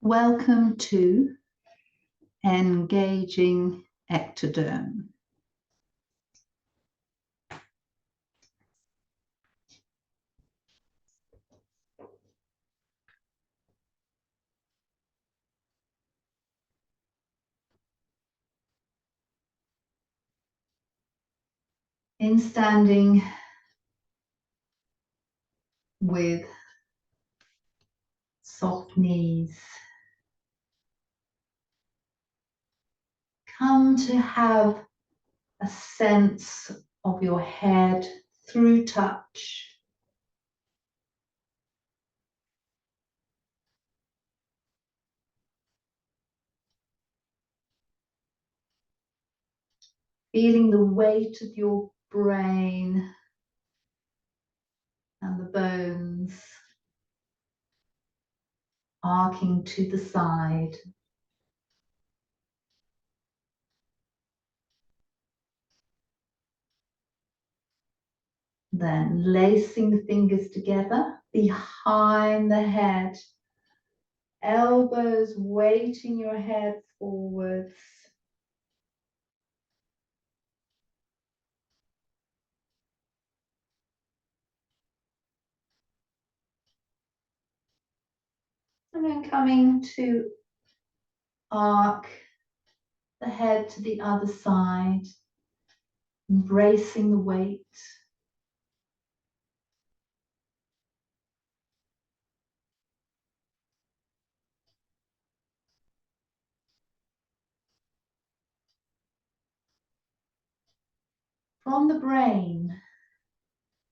Welcome to Engaging Ectoderm. In standing with soft knees, come to have a sense of your head through touch. Feeling the weight of your brain and the bones arcing to the side. Then lacing the fingers together behind the head, elbows weighting your head forwards. And then coming to arc the head to the other side, embracing the weight. From the brain,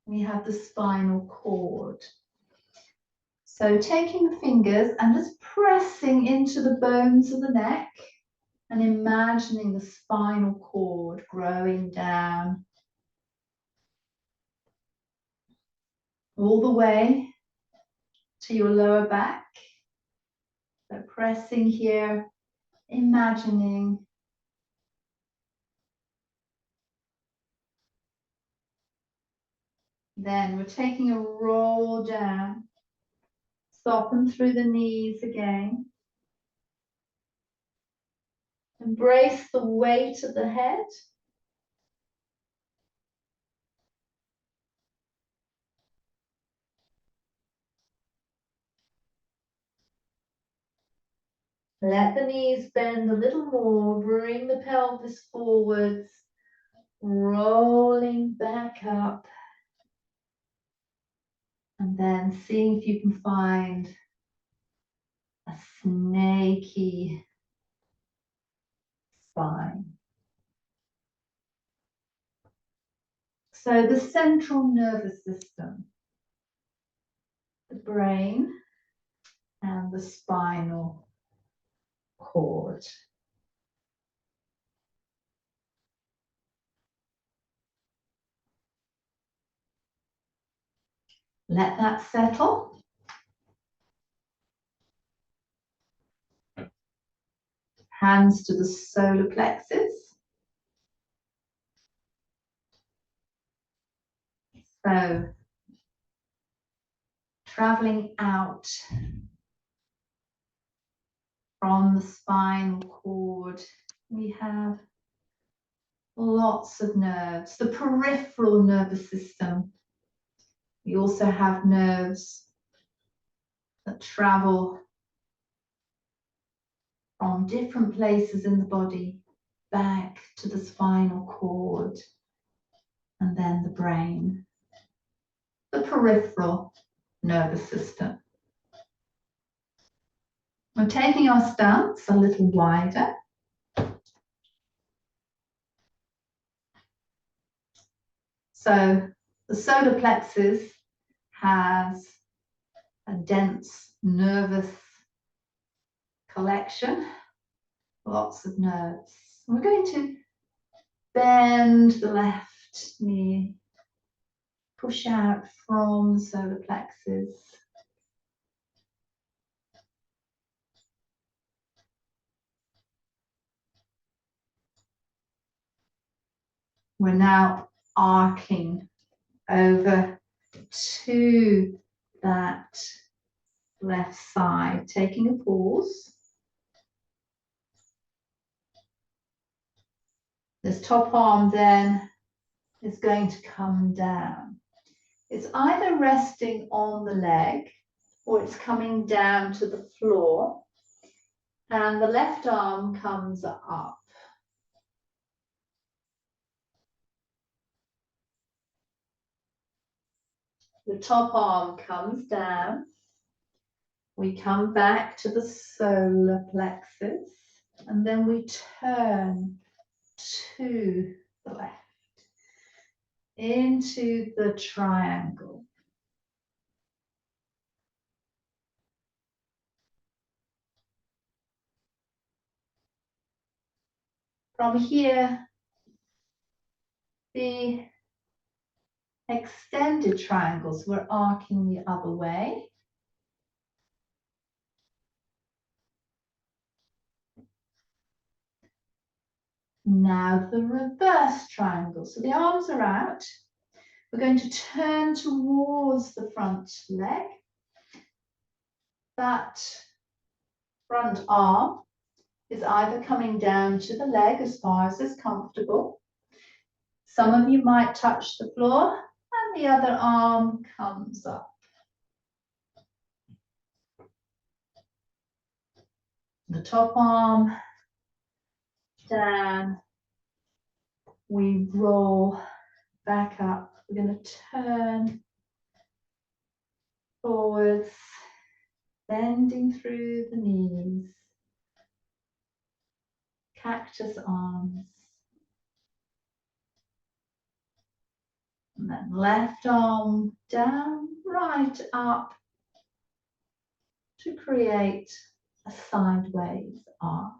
we have the spinal cord. So taking the fingers and just pressing into the bones of the neck and imagining the spinal cord growing down all the way to your lower back. So pressing here, imagining. Then we're taking a roll down. Soften through the knees again. Embrace the weight of the head. Let the knees bend a little more. Bring the pelvis forwards. Rolling back up. And then seeing if you can find a snaky spine. So the central nervous system, the brain and the spinal cord. Let that settle. Hands to the solar plexus. So, traveling out from the spinal cord, we have lots of nerves. The peripheral nervous system. We also have nerves that travel from different places in the body back to the spinal cord and then the brain. The peripheral nervous system. We're taking our stance a little wider. So the solar plexus has a dense nervous collection, lots of nerves. We're going to bend the left knee, push out from the solar plexus. We're now arcing over to that left side, taking a pause. This top arm then is going to come down. It's either resting on the leg or it's coming down to the floor, and the left arm comes up. The top arm comes down. We come back to the solar plexus, and then we turn to the left into the triangle. From here, the extended triangles, we're arcing the other way. Now the reverse triangle. So the arms are out. We're going to turn towards the front leg. That front arm is either coming down to the leg as far as is comfortable. Some of you might touch the floor, and the other arm comes up. The top arm down. We roll back up. We're going to turn forwards, bending through the knees. Cactus arms. And then left arm down, right up to create a sideways arc.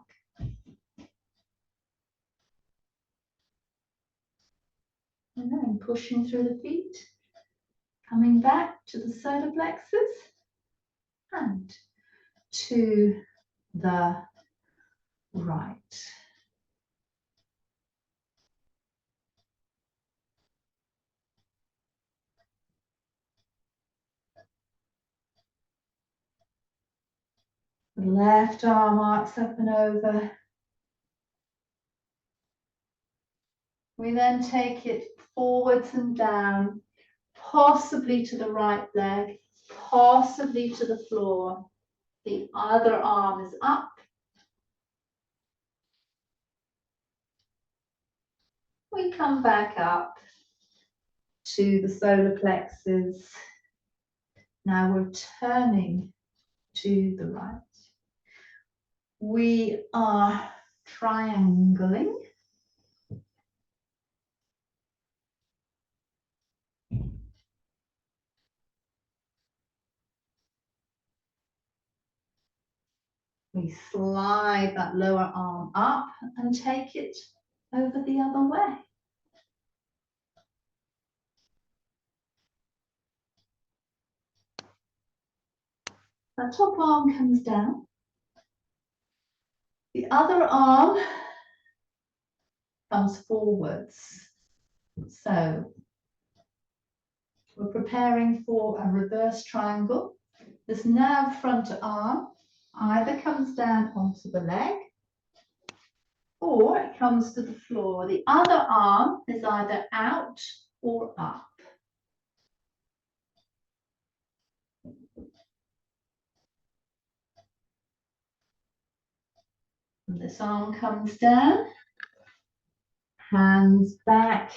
And then pushing through the feet, coming back to the solar plexus and to the right. The left arm arcs up and over. We then take it forwards and down, possibly to the right leg, possibly to the floor. The other arm is up. We come back up to the solar plexus. Now we're turning to the right. We are triangling. We slide that lower arm up and take it over the other way. That top arm comes down. The other arm comes forwards. So we're preparing for a reverse triangle. This now front arm either comes down onto the leg or it comes to the floor. The other arm is either out or up. And this arm comes down, hands back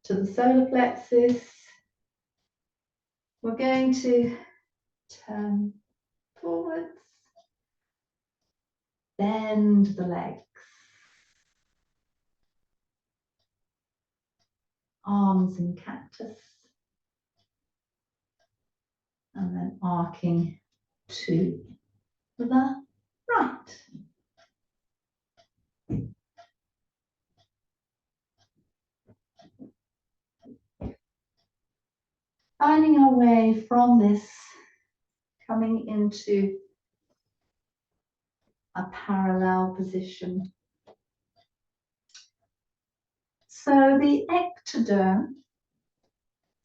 to the solar plexus. We're going to turn forwards, bend the legs, arms in cactus, and then arcing to the right. Finding our way from this, coming into a parallel position. So the ectoderm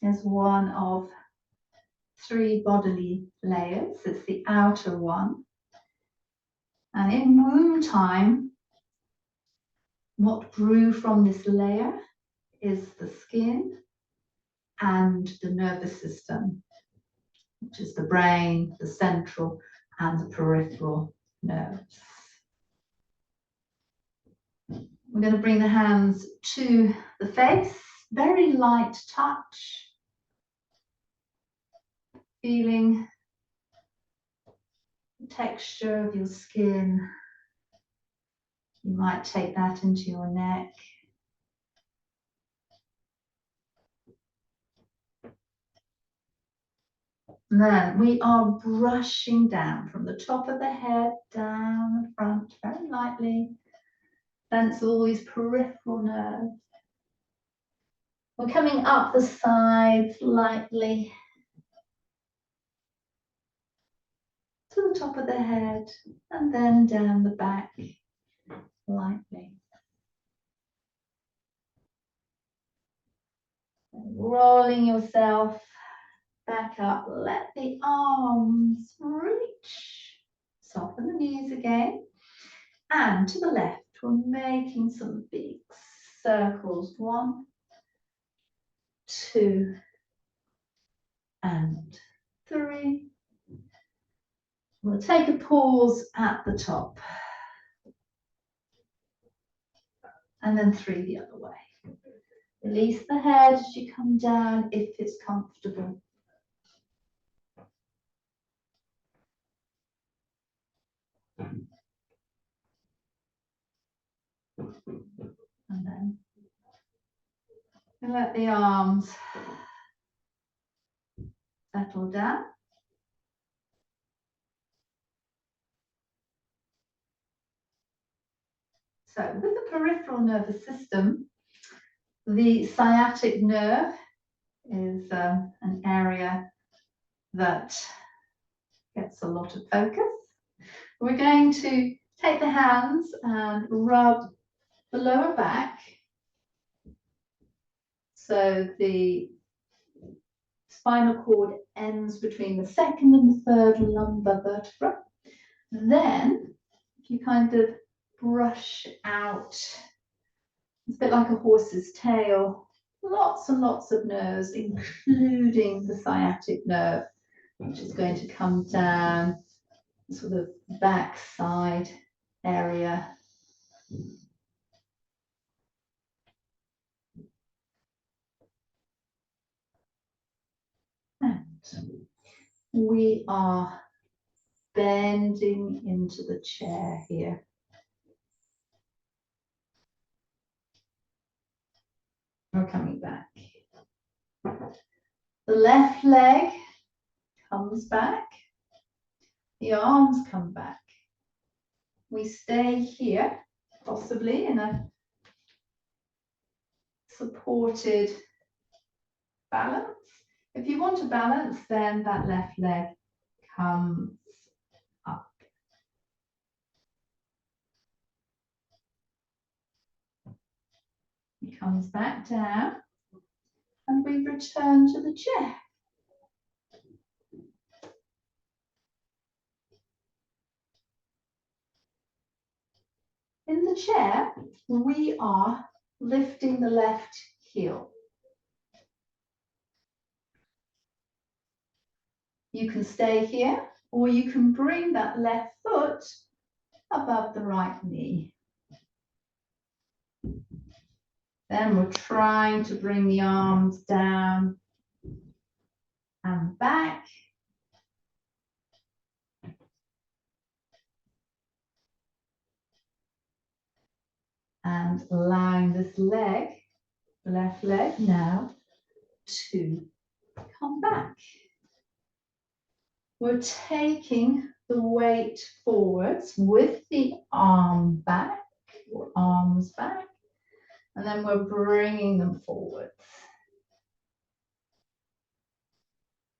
is one of 3 bodily layers. It's the outer one. And in womb time, what grew from this layer is the skin and the nervous system, which is the brain, the central and the peripheral nerves. We're going to bring the hands to the face, very light touch, feeling the texture of your skin. You might take that into your neck. And then we are brushing down from the top of the head, down the front, very lightly. Sense all these peripheral nerves. We're coming up the sides lightly to the top of the head and then down the back lightly. And rolling yourself back up, let the arms reach. Soften the knees again. And to the left, we're making some big circles. 1, 2, and 3. We'll take a pause at the top. And then 3 the other way. Release the head as you come down if it's comfortable. And then let the arms settle down. So with the peripheral nervous system, the sciatic nerve is an area that gets a lot of focus. We're going to take the hands and rub the lower back. So the spinal cord ends between the 2nd and the 3rd lumbar vertebra. Then, if you kind of brush out, it's a bit like a horse's tail, lots and lots of nerves, including the sciatic nerve, which is going to come down the sort of back side area. And we are bending into the chair here. We're coming back. The left leg comes back. The arms come back. We stay here, possibly in a supported balance. If you want to balance, then that left leg comes up. It comes back down, and we return to the chair. In the chair, we are lifting the left heel. You can stay here, or you can bring that left foot above the right knee. Then we're trying to bring the arms down and back. And allowing this leg, the left leg now, to come back. We're taking the weight forwards with the arm back, or arms back, and then we're bringing them forwards.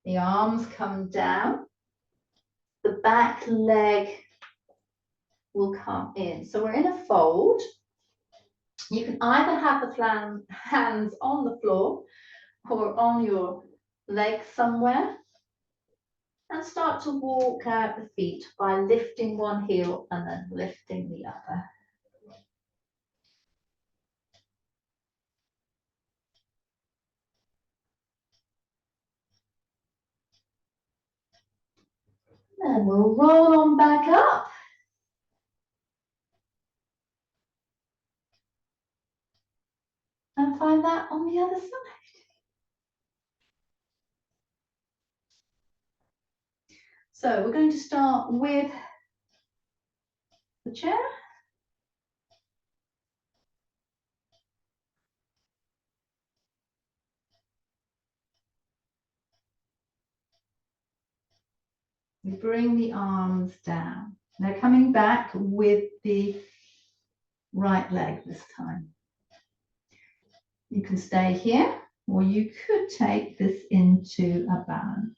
The arms come down, the back leg will come in. So we're in a fold. You can either have the hands on the floor or on your leg somewhere. And start to walk out the feet by lifting one heel and then lifting the other. Then we'll roll on back up. And find that on the other side. So we're going to start with the chair. We bring the arms down. They're coming back with the right leg this time. You can stay here, or you could take this into a balance.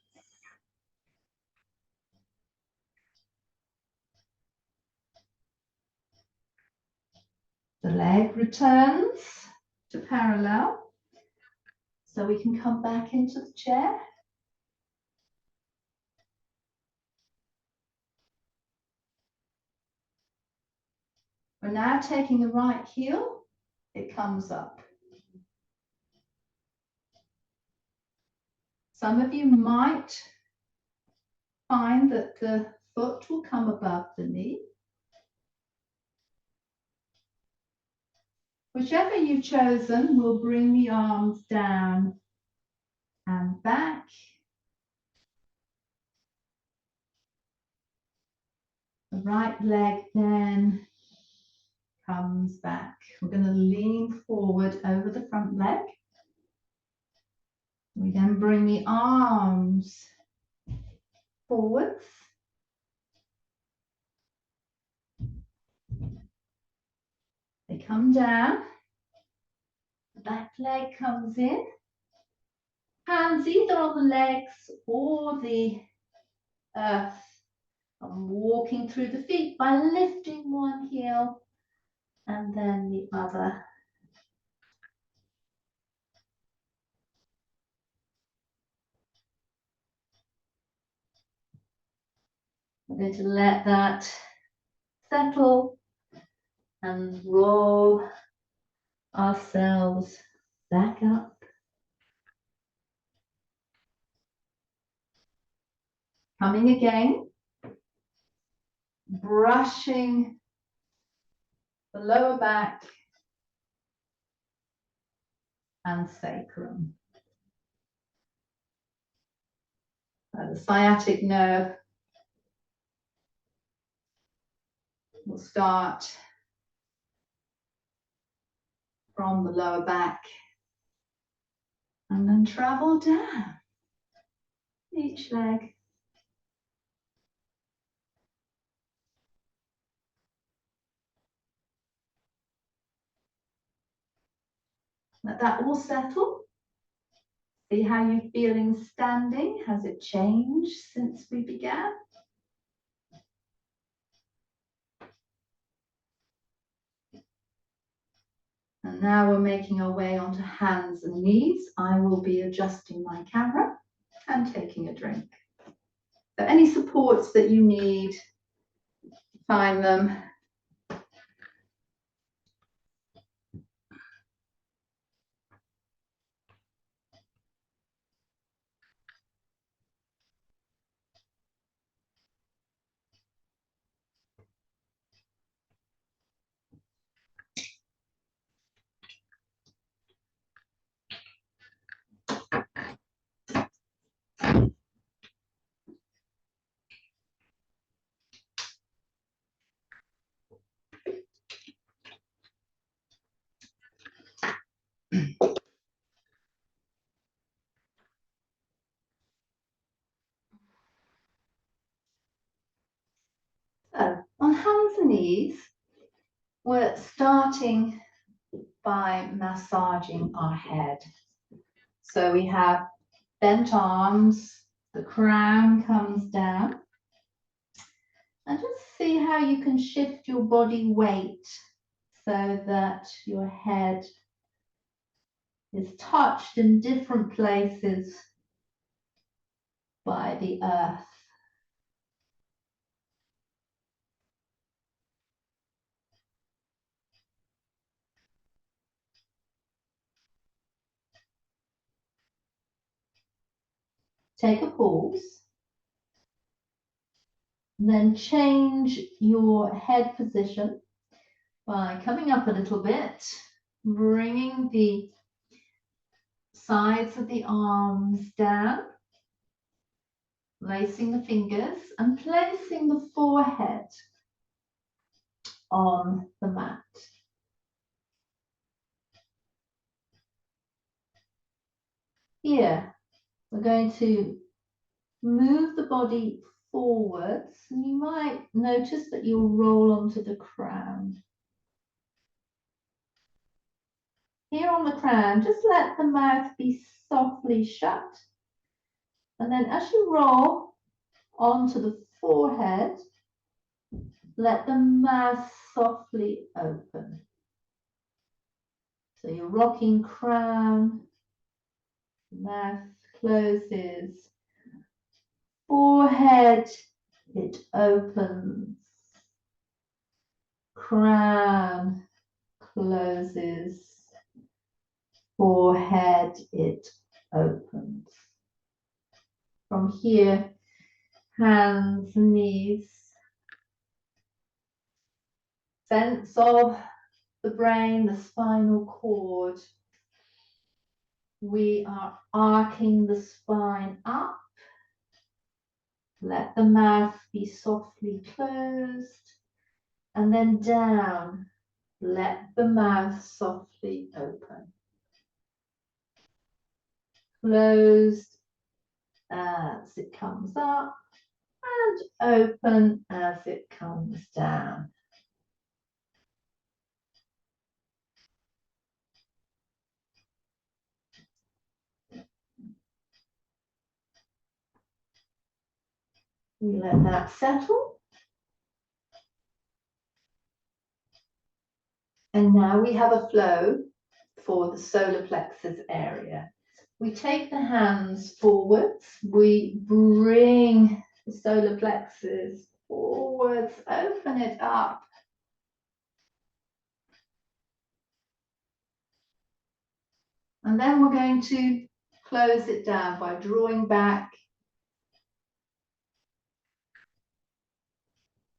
The leg returns to parallel, so we can come back into the chair. We're now taking the right heel, it comes up. Some of you might find that the foot will come above the knee. Whichever you've chosen, we'll bring the arms down and back. The right leg then comes back. We're going to lean forward over the front leg. We then bring the arms forwards. They come down. The back leg comes in. Hands either on the legs or the earth. I'm walking through the feet by lifting one heel and then the other. We're going to let that settle and roll ourselves back up. Coming again, brushing the lower back and sacrum. The sciatic nerve will start from the lower back and then travel down each leg. Let that all settle. See how you're feeling standing. Has it changed since we began? And now we're making our way onto hands and knees. I will be adjusting my camera and taking a drink. So any supports that you need, find them. So on hands and knees, we're starting by massaging our head. So we have bent arms, the crown comes down. And just see how you can shift your body weight so that your head is touched in different places by the earth. take a pause. Then change your head position by coming up a little bit, bringing the sides of the arms down, lacing the fingers and placing the forehead on the mat. Here, we're going to move the body forwards, and you might notice that you'll roll onto the crown. Here on the crown, just let the mouth be softly shut. And then as you roll onto the forehead, let the mouth softly open. So you're rocking crown, mouth closes, forehead, it opens, crown closes, forehead, it opens. From here, hands, knees, sense of the brain, the spinal cord. We are arcing the spine up. Let the mouth be softly closed. And then down. Let the mouth softly open. Closed as it comes up and open as it comes down. We let that settle. And now we have a flow for the solar plexus area. We take the hands forwards, we bring the solar plexus forwards, open it up. And then we're going to close it down by drawing back,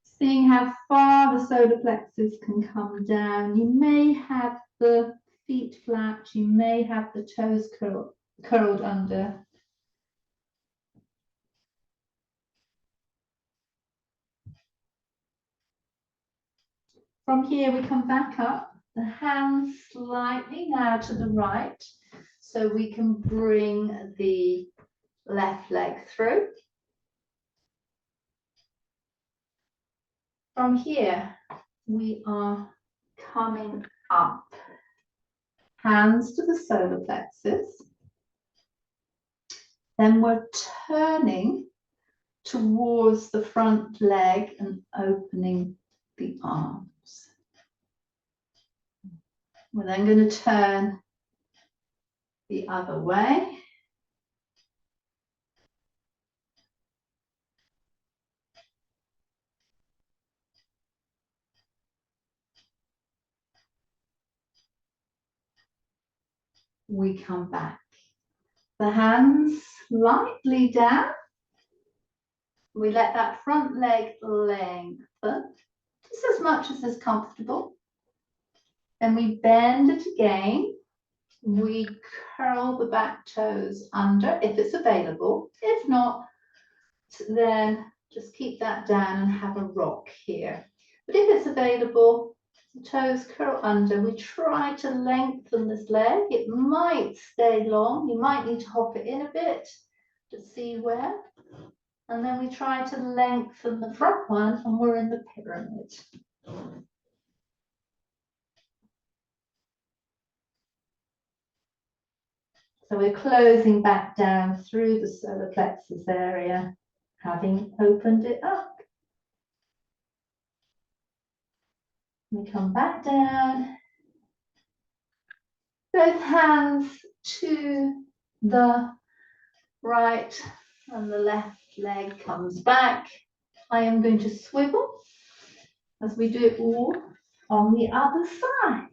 seeing how far the solar plexus can come down. You may have the feet flat, you may have the toes curled under. From here we come back up, the hands slightly now to the right, so we can bring the left leg through. From here, we are coming up, hands to the solar plexus. Then we're turning towards the front leg and opening the arms. We're then going to turn the other way. We come back. The hands slightly down. We let that front leg lengthen, just as much as is comfortable. Then we bend it again. We curl the back toes under if it's available. If not, then just keep that down and have a rock here. But if it's available, the toes curl under. We try to lengthen this leg. It might stay long. You might need to hop it in a bit to see where. And then we try to lengthen the front one, and we're in the pyramid. So we're closing back down through the solar plexus area, having opened it up. We come back down. Both hands to the right, and the left leg comes back. I am going to swivel as we do it all on the other side.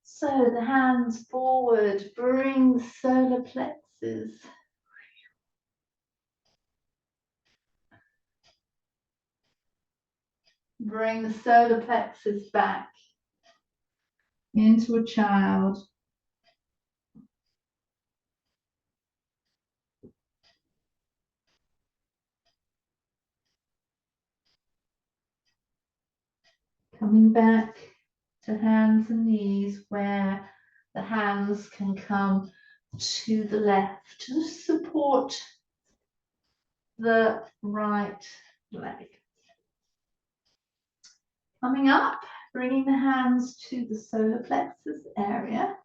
So the hands forward, bring solar plexus Bring the solar plexus back into a child. Coming back to hands and knees, where the hands can come to the left to support the right leg. Coming up, bringing the hands to the solar plexus area.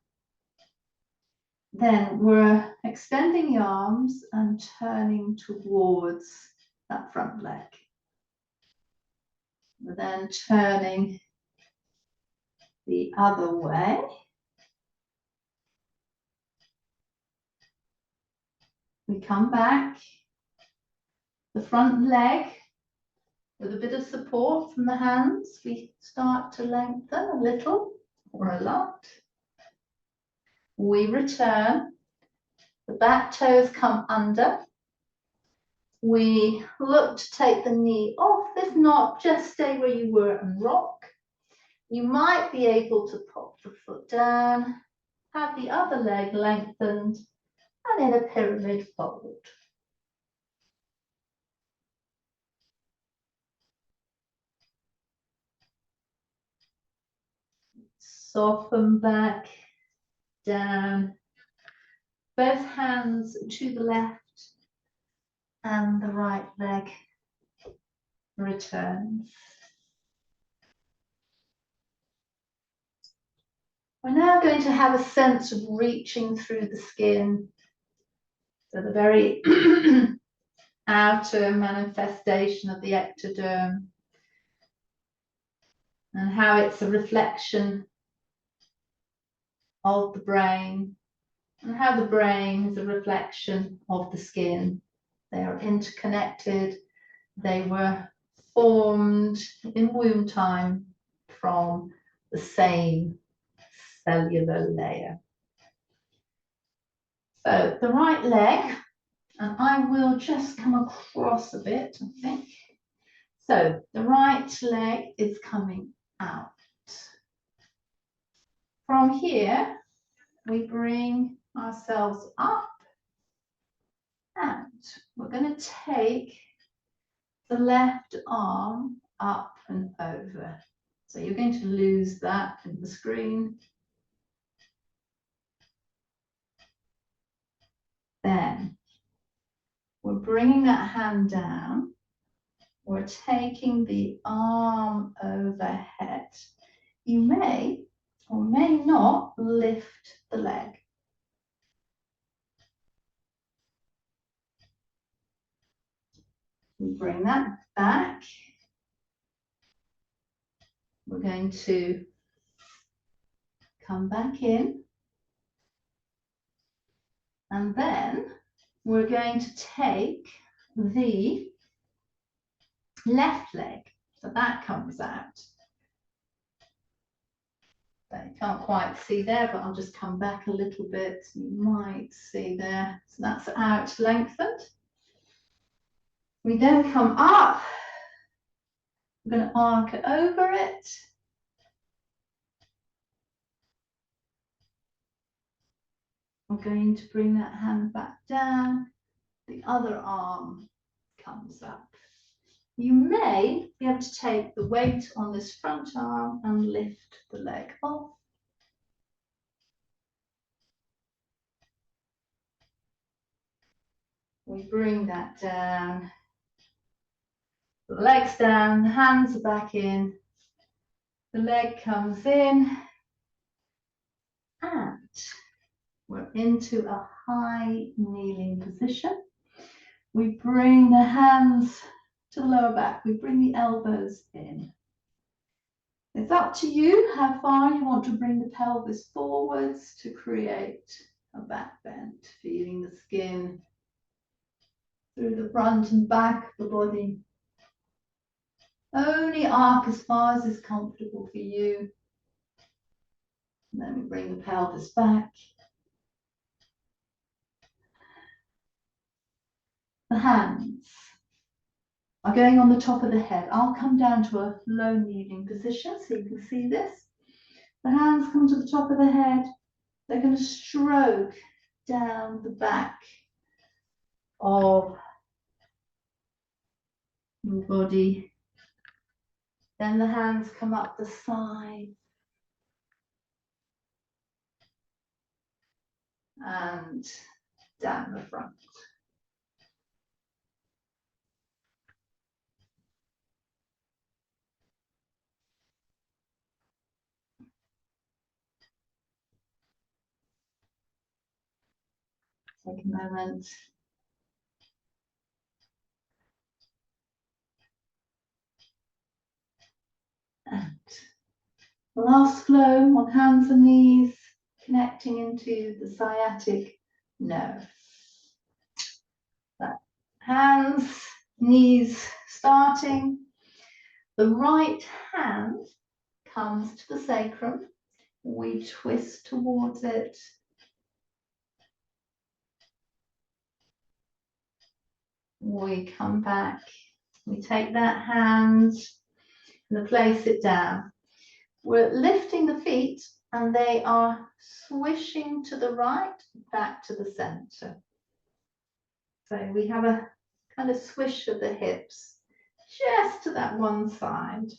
Then we're extending the arms and turning towards that front leg. We're then turning the other way. We come back, the front leg, with a bit of support from the hands, we start to lengthen a little or a lot. We return, the back toes come under. We look to take the knee off. If not, just stay where you were and rock. You might be able to pop the foot down, have the other leg lengthened, and in a pyramid fold. Soften back, down, both hands to the left, and the right leg returns. We're now going to have a sense of reaching through the skin, so the very outer manifestation of the ectoderm, and how it's a reflection of the brain, and how the brain is a reflection of the skin. They are interconnected. They were formed in womb time from the same cellular layer. So the right leg, and I will just come across a bit, I think. So the right leg is coming out. From here, we bring ourselves up, and we're going to take the left arm up and over. So you're going to lose that in the screen. Then we're bringing that hand down. We're taking the arm overhead. You may or may not lift the leg. We bring that back. We're going to come back in. And then we're going to take the left leg. So that comes out. So you can't quite see there, but I'll just come back a little bit. You might see there. So that's out, lengthened. We then come up. We're going to arc over it. We're going to bring that hand back down. The other arm comes up. You may be able to take the weight on this front arm and lift the leg off. We bring that down. The legs down, the hands are back in. The leg comes in. And we're into a high kneeling position. We bring the hands to the lower back. We bring the elbows in. It's up to you how far you want to bring the pelvis forwards to create a back bend, feeling the skin through the front and back of the body. Only arc as far as is comfortable for you. And then we bring the pelvis back. The hands are going on the top of the head. I'll come down to a low kneeling position so you can see this. The hands come to the top of the head. They're going to stroke down the back of your body. Then the hands come up the side and down the front. Take a moment. And last flow on hands and knees, connecting into the sciatic nerve. That hands, knees starting. The right hand comes to the sacrum. We twist towards it. We come back. We take that hand and place it down. We're lifting the feet and they are swishing to the right, back to the center. So we have a kind of swish of the hips just to that one side.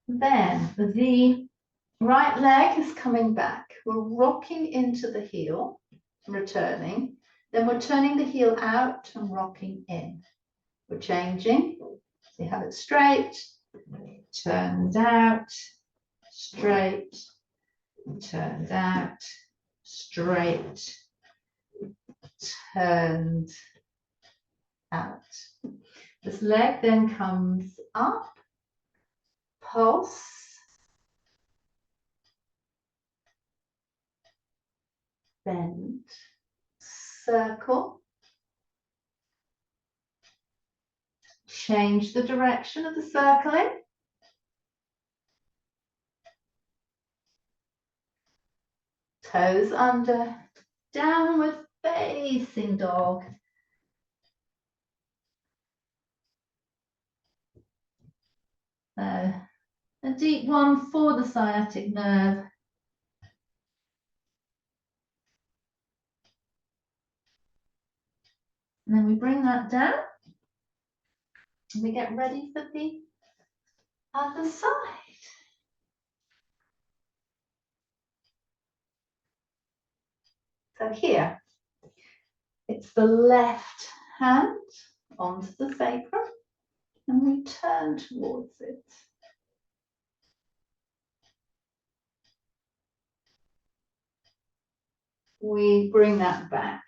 Then the right leg is coming back. We're rocking into the heel, returning. Then we're turning the heel out and rocking in. We're changing. So you have it straight, turned out, straight, turned out, straight, turned out. This leg then comes up, pulse, bend, circle, change the direction of the circling. Toes under, downward facing dog. A deep one for the sciatic nerve. And then we bring that down. And we get ready for the other side. So here, it's the left hand onto the sacrum, and we turn towards it. We bring that back.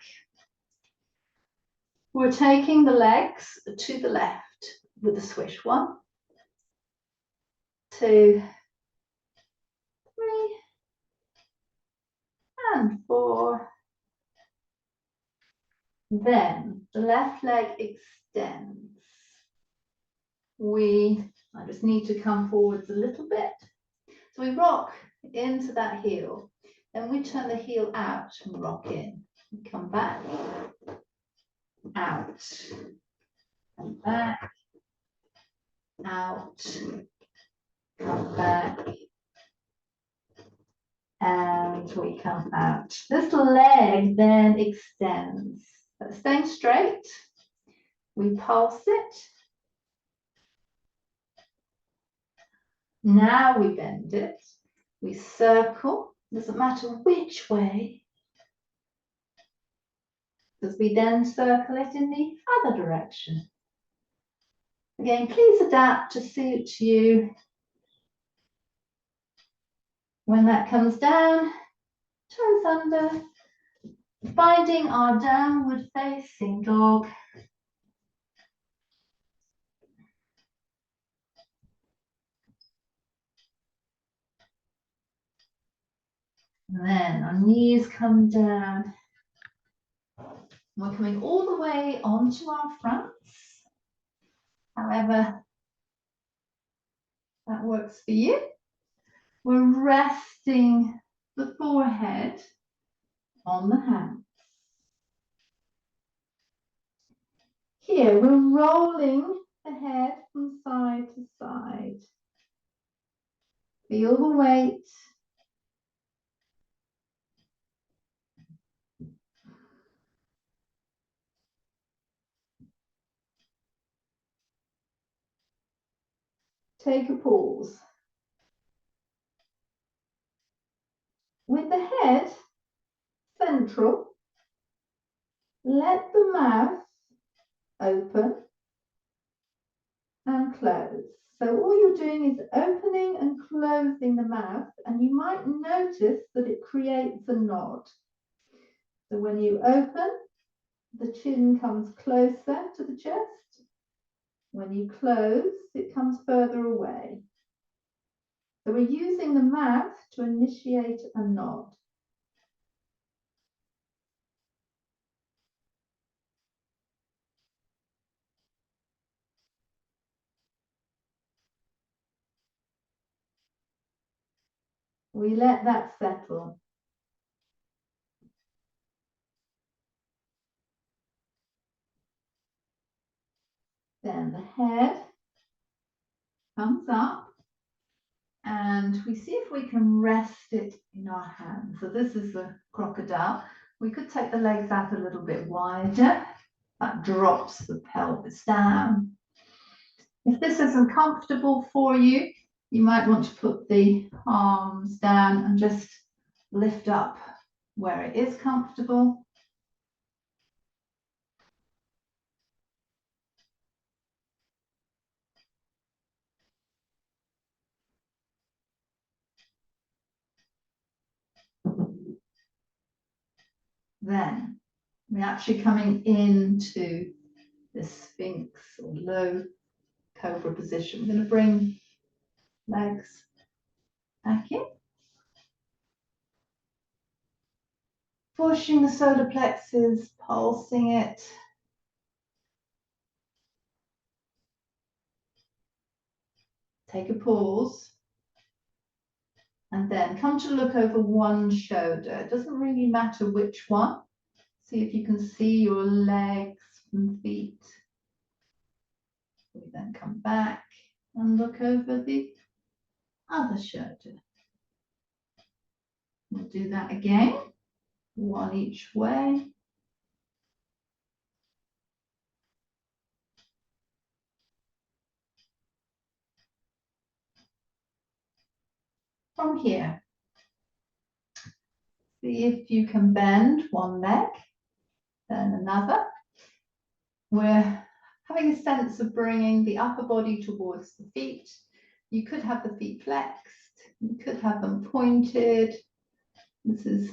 We're taking the legs to the left with a swish. 1, 2, 3, and 4. Then the left leg extends. I just need to come forwards a little bit. So we rock into that heel. Then we turn the heel out and rock in. We come back, out, come back, out, come back, and we come out. This leg then extends. But staying straight, we pulse it. Now we bend it. We circle. Doesn't matter which way, because we then circle it in the other direction. Again, please adapt to suit you. When that comes down, toes under, finding our downward facing dog. And then our knees come down. We're coming all the way onto our fronts. However that works for you. We're resting the forehead on the hands. Here, we're rolling the head from side to side. Feel the weight. Take a pause. With the head central, let the mouth open and close. So all you're doing is opening and closing the mouth, and you might notice that it creates a nod. So when you open, the chin comes closer to the chest. When you close, it comes further away. So we're using the mouth to initiate a nod. We let that settle. Then the head comes up, and we see if we can rest it in our hands. So this is the crocodile. We could take the legs out a little bit wider. That drops the pelvis down. If this isn't comfortable for you, you might want to put the arms down and just lift up where it is comfortable. Then we're actually coming into the Sphinx or low cobra position. We're going to bring legs back in. Pushing the solar plexus, pulsing it. Take a pause. And then come to look over one shoulder. It doesn't really matter which one. See if you can see your legs and feet. We then come back and look over the other shoulder. We'll do that again, one each way. From here, see if you can bend one leg, then another. We're having a sense of bringing the upper body towards the feet. You could have the feet flexed, you could have them pointed. This is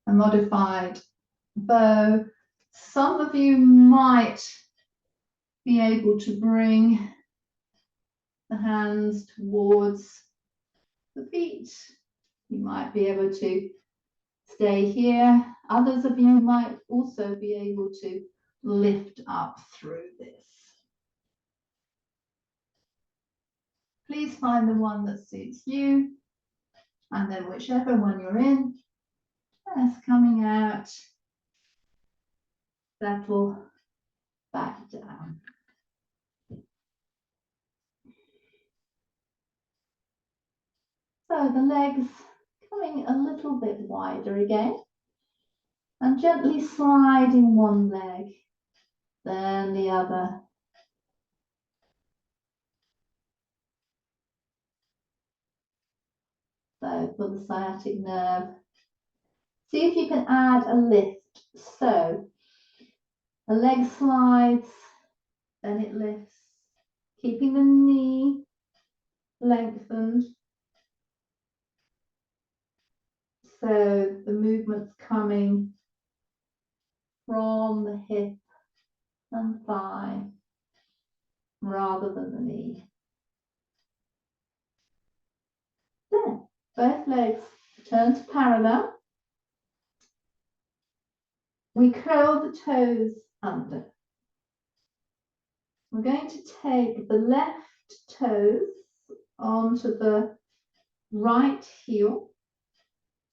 a modified bow. Some of you might be able to bring the hands towards the feet. You might be able to stay here. Others of you might also be able to lift up through this. Please find the one that suits you, and then whichever one you're in, just coming out, settle back down. So the legs coming a little bit wider again, and gently sliding one leg, then the other. So for the sciatic nerve, see if you can add a lift. So the leg slides, then it lifts, keeping the knee lengthened. So the movement's coming from the hip and thigh rather than the knee. Then both legs turn to parallel. We curl the toes under. We're going to take the left toes onto the right heel.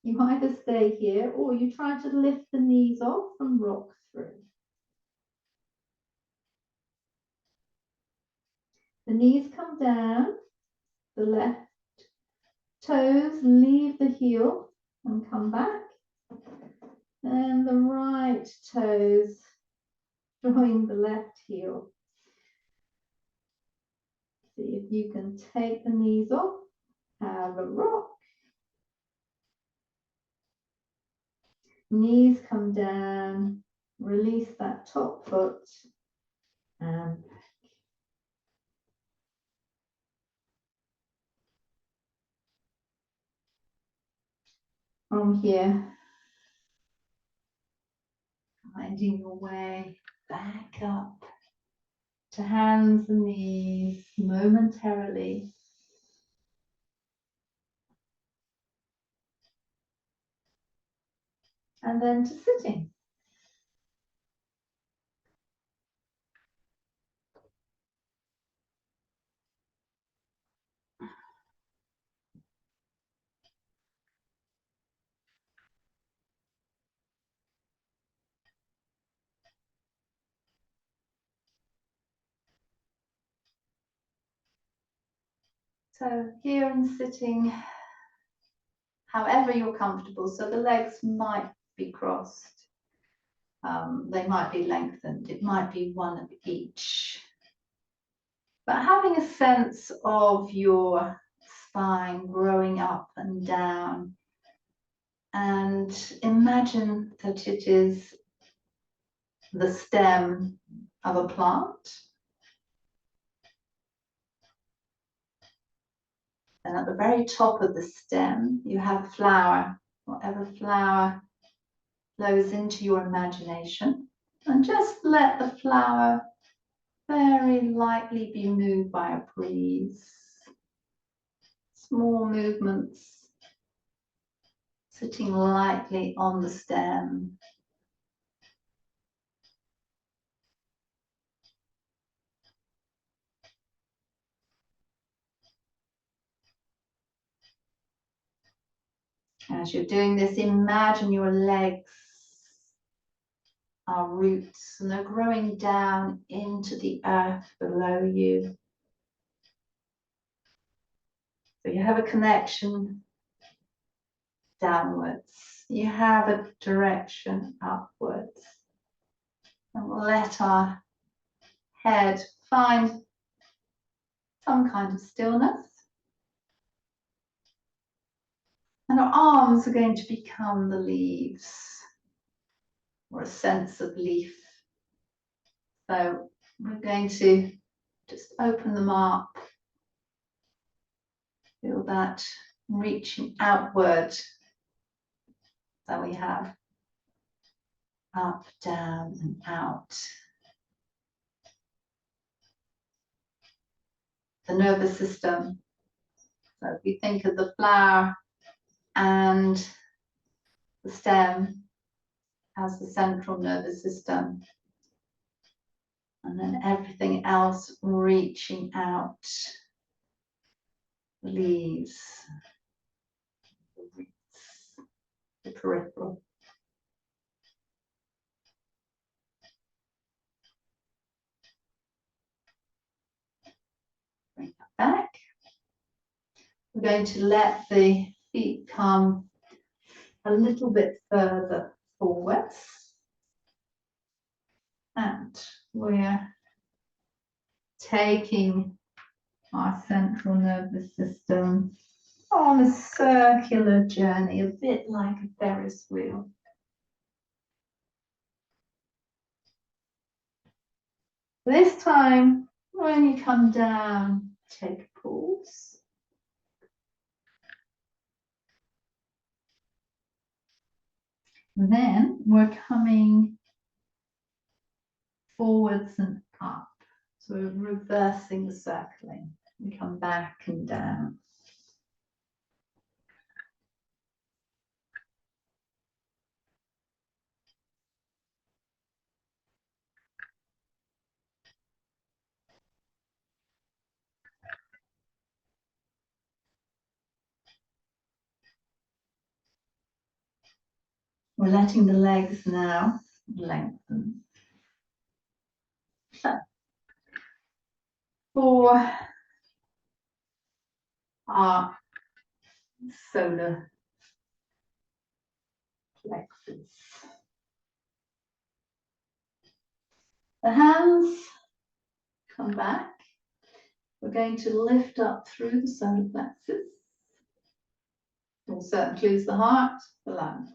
You either stay here or you try to lift the knees off and rock through. The knees come down, the left toes leave the heel and come back, and the right toes join the left heel. See if you can take the knees off, have a rock. Knees come down, release that top foot, and from here, finding your way back up to hands and knees momentarily. And then to sitting. So here and sitting, however you're comfortable. So the legs might be crossed. They might be lengthened. It might be one of each. But having a sense of your spine growing up and down, and imagine that it is the stem of a plant. And at the very top of the stem, you have flower, whatever flower flows into your imagination. And just let the flower very lightly be moved by a breeze. Small movements, sitting lightly on the stem. As you're doing this, imagine your legs are roots and they're growing down into the earth below you. So you have a connection downwards. You have a direction upwards. And we'll let our head find some kind of stillness. And our arms are going to become the leaves, or a sense of leaf. So we're going to just open them up. Feel that reaching outward. So we have up, down, and out. The nervous system. So if you think of the flower and the stem as the central nervous system, and then everything else reaching out, the leaves, the roots, the peripheral. Bring that back. We're going to let the feet come a little bit further forwards. And we're taking our central nervous system on a circular journey, a bit like a Ferris wheel. This time, when you come down, take a pause. Then we're coming forwards and up. So we're reversing the circling. We come back and down. We're letting the legs now lengthen. So for our solar plexus. The hands come back. We're going to lift up through the solar plexus. It also includes the heart, the lungs.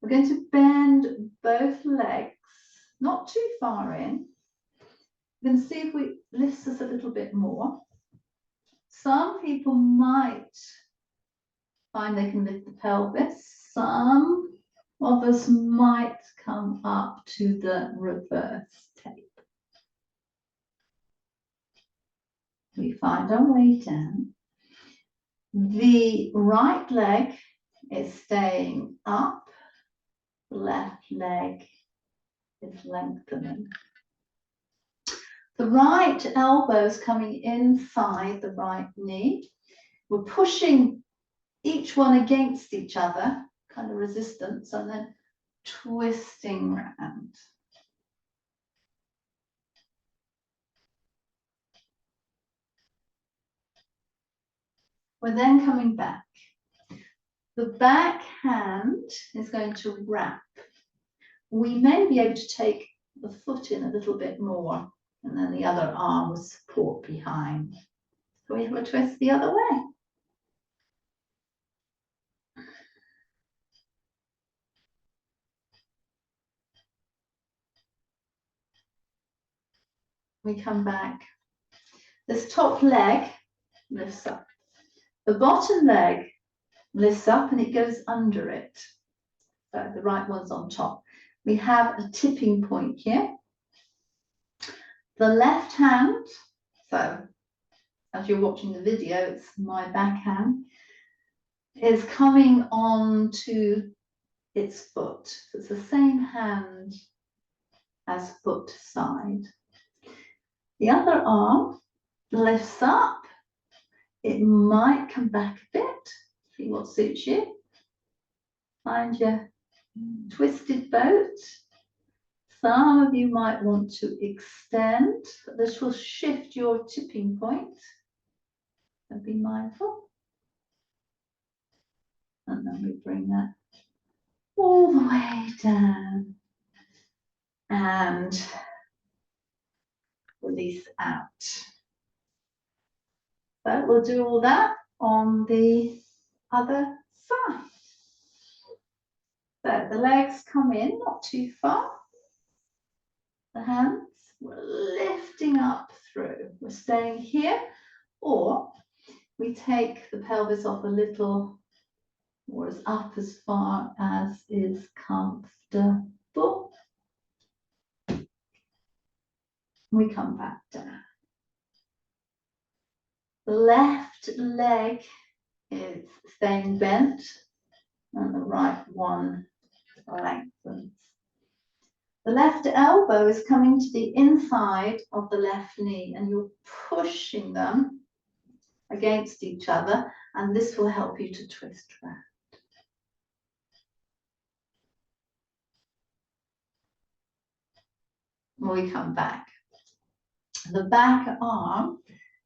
We're going to bend both legs, not too far in. We're going to see if we lift us a little bit more. Some people might find they can lift the pelvis. Some of us might come up to the reverse tape. We find our way down. The right leg is staying up. The left leg is lengthening. The right elbow is coming inside the right knee. We're pushing each one against each other, kind of resistance, and then twisting round. We're then coming back. The back hand is going to wrap. We may be able to take the foot in a little bit more, and then the other arm will support behind. So we have a twist the other way. We come back. This top leg lifts up. The bottom leg lifts up and it goes under it. So the right one's on top. We have a tipping point here. The left hand, so as you're watching the video, it's my backhand, is coming on to its foot. So it's the same hand as foot side. The other arm lifts up. It might come back a bit. See what suits you. Find your twisted boat. Some of you might want to extend. This will shift your tipping point. So be mindful. And then we bring that all the way down and release out. So we'll do all that on the other side. So the legs come in, not too far. The hands, we're lifting up through. We're staying here, or we take the pelvis off a little, or as up as far as is comfortable. We come back down. The left leg is staying bent, and the right one lengthens. The left elbow is coming to the inside of the left knee, and you're pushing them against each other, and this will help you to twist round. We come back. The back arm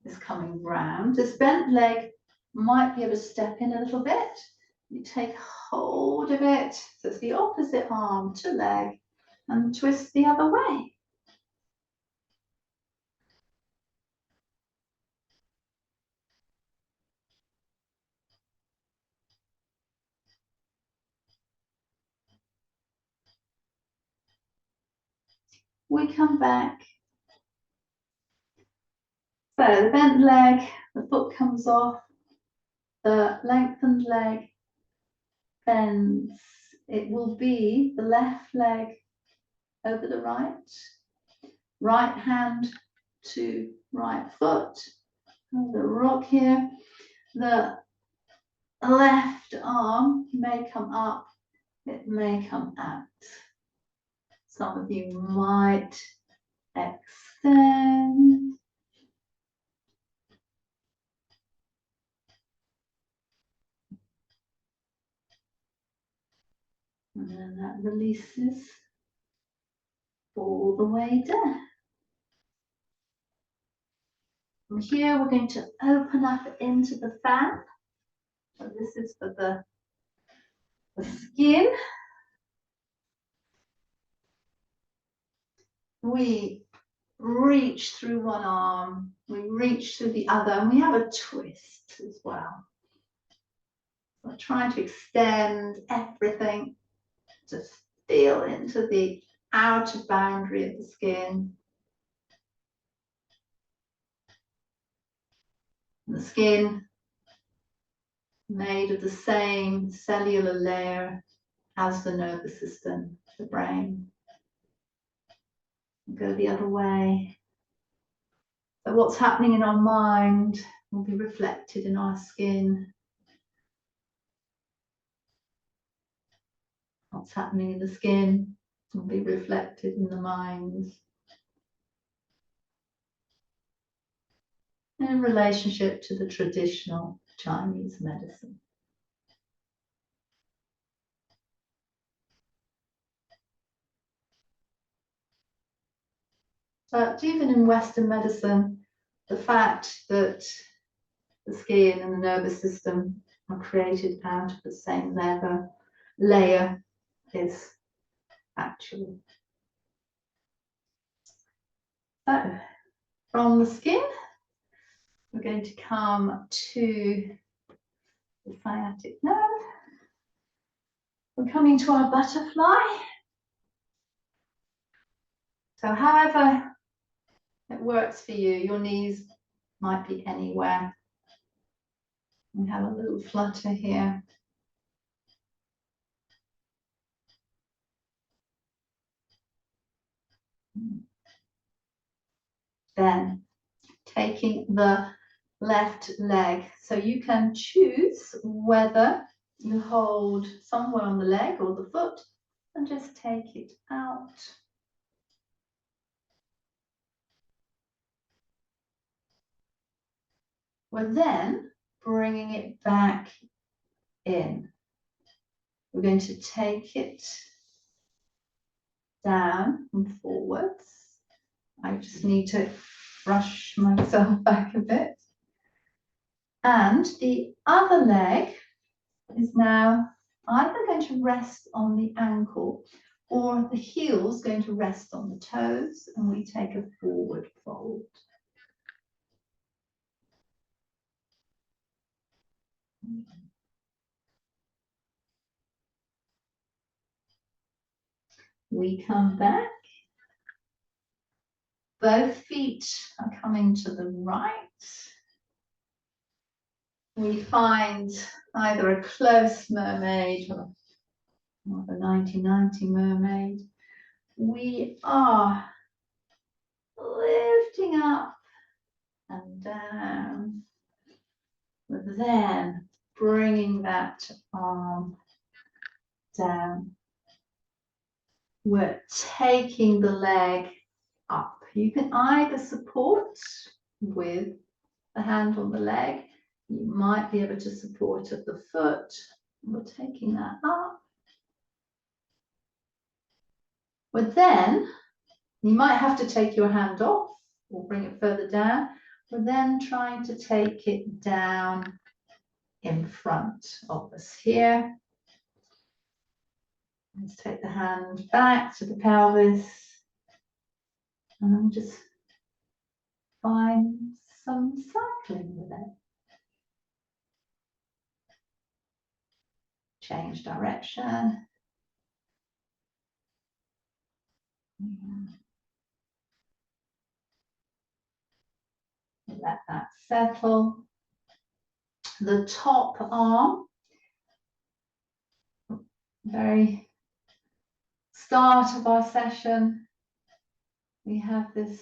is coming round. This bent leg might be able to step in a little bit. You take hold of it, so it's the opposite arm to leg, and twist the other way. We come back. So the bent leg, the foot comes off, the lengthened leg bends. It will be the left leg over the right, right hand to right foot, the rock here. The left arm may come up, it may come out. Some of you might extend. And then that releases all the way down. From here, we're going to open up into the fan. So this is for the skin. We reach through one arm, we reach through the other, and we have a twist as well. We're trying to extend everything to feel into the outer boundary of the skin. And the skin made of the same cellular layer as the nervous system, the brain. Go the other way. So what's happening in our mind will be reflected in our skin. What's happening in the skin will be reflected in the mind. In relationship to the traditional Chinese medicine. But even in Western medicine, the fact that the skin and the nervous system are created out of the same layer is actual. So, from the skin, we're going to come to the sciatic nerve. We're coming to our butterfly. So however it works for you, your knees might be anywhere. We have a little flutter here. Then taking the left leg. So you can choose whether you hold somewhere on the leg or the foot and just take it out. We're then bringing it back in. We're going to take it down and forwards. I just need to brush myself back a bit. And the other leg is now either going to rest on the ankle or the heel's going to rest on the toes, and we take a forward fold. We come back. Both feet are coming to the right. We find either a close mermaid or a 1990 mermaid. We are lifting up and down, but then bringing that arm down. We're taking the leg up. You can either support with the hand on the leg. You might be able to support at the foot. We're taking that up. But then you might have to take your hand off or bring it further down. We're then trying to take it down in front of us here. Let's take the hand back to the pelvis and just find some cycling with it. Change direction. Let that settle. The top arm, very start of our session, we have this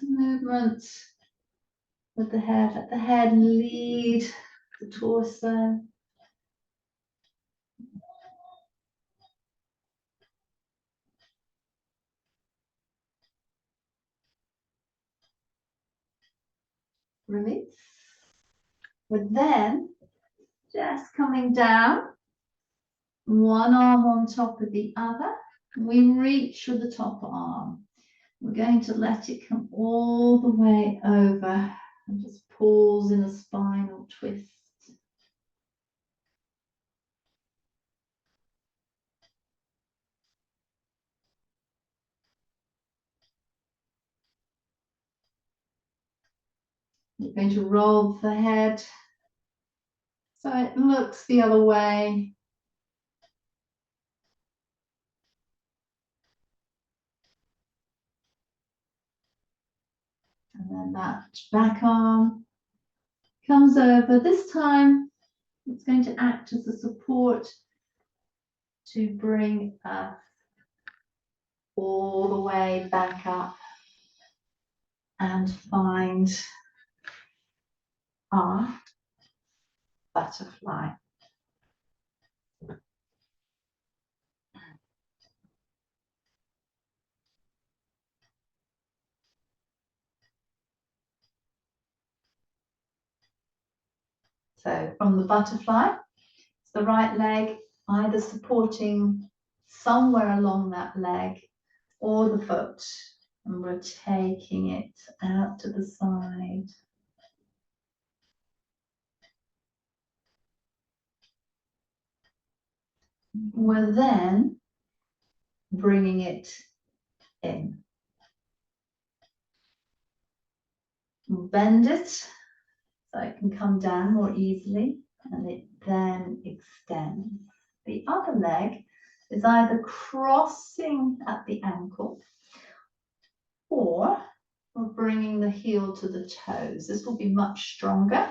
movement with the head. Let the head lead the torso. Release. But then just coming down, one arm on top of the other. We reach with the top arm. We're going to let it come all the way over and just pause in a spinal twist. You're going to roll the head so it looks the other way. And then that back arm comes over. This time it's going to act as a support to bring us all the way back up and find our butterfly. So from the butterfly, it's the right leg either supporting somewhere along that leg or the foot, and we're taking it out to the side. We're then bringing it in. We'll bend it so it can come down more easily, and it then extends. The other leg is either crossing at the ankle or we're bringing the heel to the toes. This will be much stronger.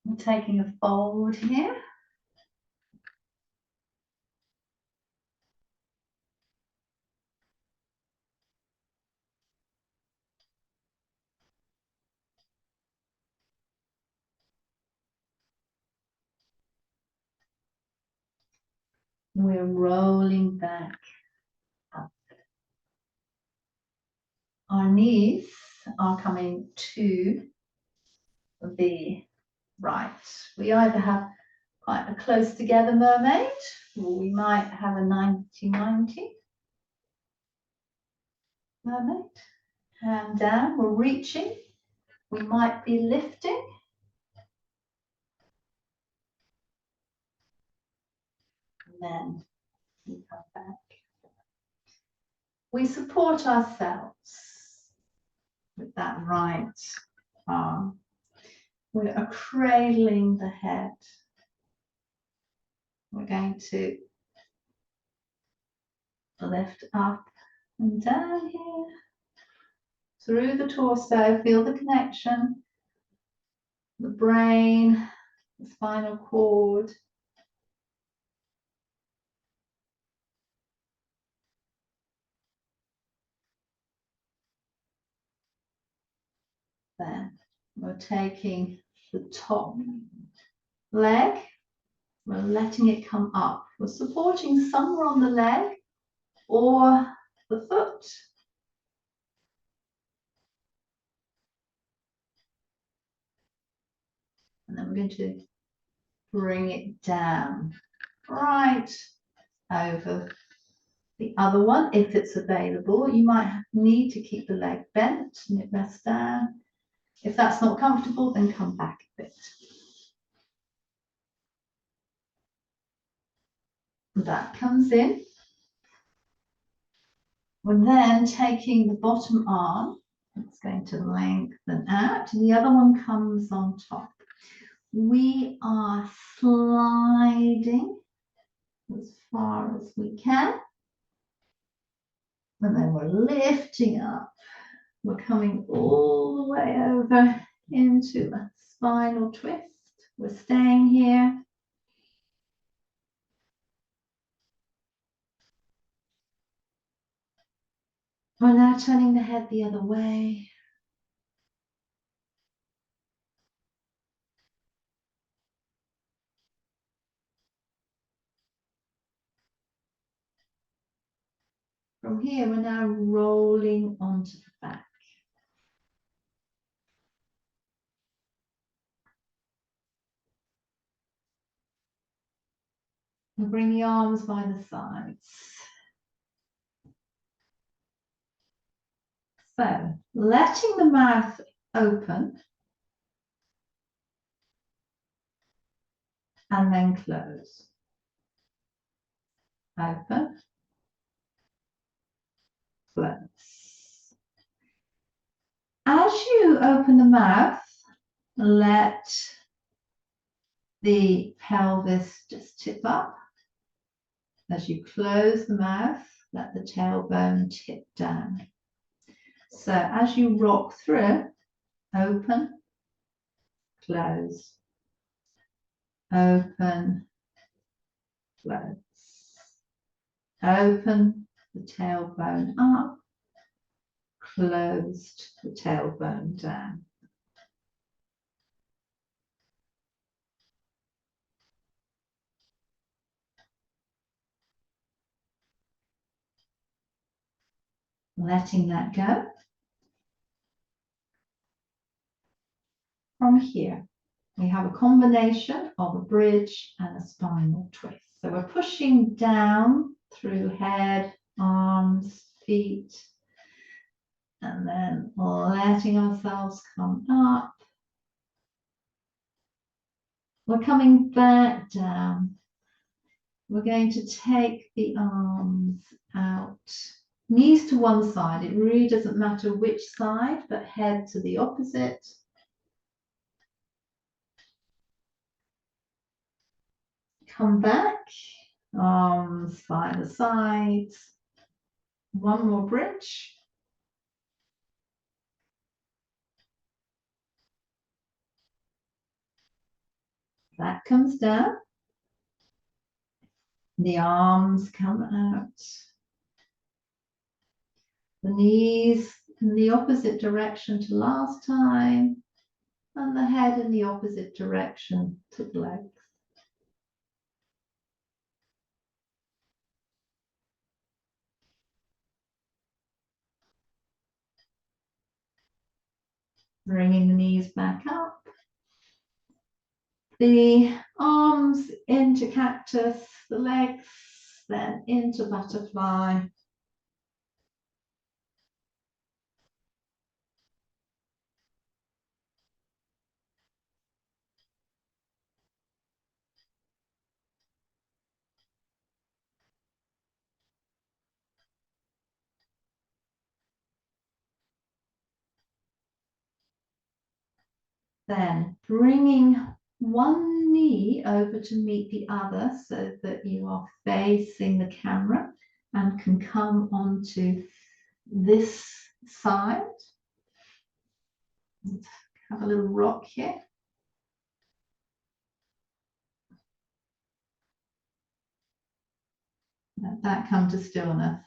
I'm taking a fold here. We're rolling back up. Our knees are coming to the right. We either have quite a close together mermaid, or we might have a 90-90 mermaid. Hand down, we're reaching. We might be lifting. And then we come back. We support ourselves with that right arm. We are cradling the head. We're going to lift up and down here through the torso. Feel the connection, the brain, the spinal cord. Then we're taking the top leg, we're letting it come up. We're supporting somewhere on the leg or the foot. And then we're going to bring it down right over the other one if it's available. You might need to keep the leg bent and it rests down. If that's not comfortable, then come back a bit. That comes in. We're then taking the bottom arm, it's going to lengthen out, and the other one comes on top. We are sliding as far as we can, and then we're lifting up. We're coming all the way over into a spinal twist. We're staying here. We're now turning the head the other way. From here, we're now rolling onto the back. We'll bring the arms by the sides. So letting the mouth open and then close. Open, close. As you open the mouth, let the pelvis just tip up. As you close the mouth, let the tailbone tip down. So as you rock through, open, close, open, close, open the tailbone up, closed the tailbone down. Letting that go. From here, we have a combination of a bridge and a spinal twist. So we're pushing down through head, arms, feet, and then letting ourselves come up. We're coming back down. We're going to take the arms out, knees to one side. It really doesn't matter which side, but head to the opposite. Come back, arms by the sides. One more bridge. That comes down. The arms come out. The knees in the opposite direction to last time, and the head in the opposite direction to the legs. Bringing the knees back up. The arms into cactus, the legs then into butterfly. Then bringing one knee over to meet the other so that you are facing the camera and can come onto this side. Let's have a little rock here. Let that come to stillness.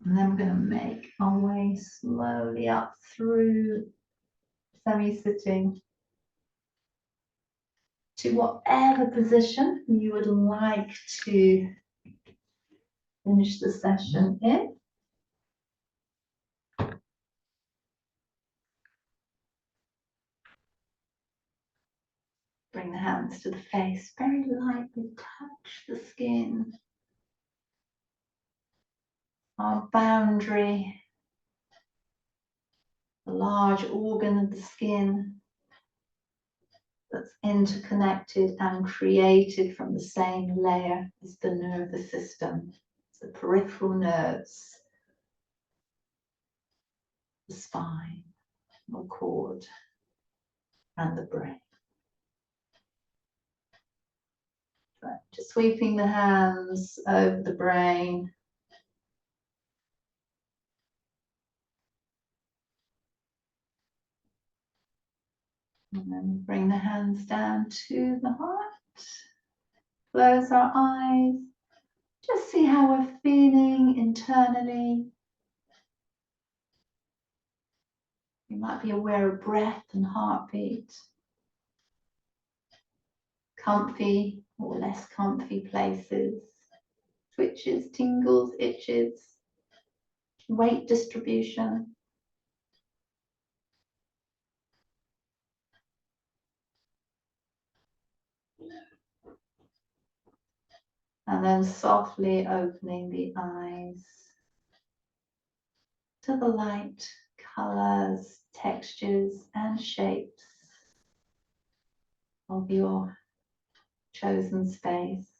And then we're going to make our way slowly up through semi-sitting to whatever position you would like to finish the session in. Bring the hands to the face, very lightly touch the skin. Our boundary, the large organ of the skin that's interconnected and created from the same layer as the nervous system, the peripheral nerves, the spine, the cord, and the brain. Right. Just sweeping the hands over the brain. And then bring the hands down to the heart. Close our eyes. Just see how we're feeling internally. You might be aware of breath and heartbeat. Comfy or less comfy places. Twitches, tingles, itches. Weight distribution. And then softly opening the eyes to the light colors, textures, and shapes of your chosen space.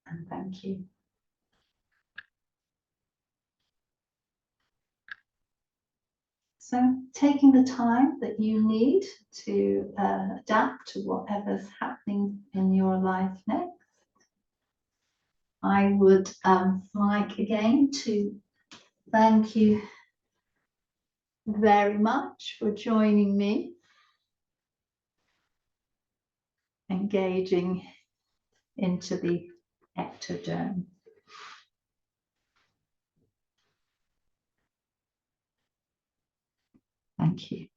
And thank you. So taking the time that you need to adapt to whatever's happening in your life next, I would like again to thank you very much for joining me, engaging into the ectoderm. Thank you.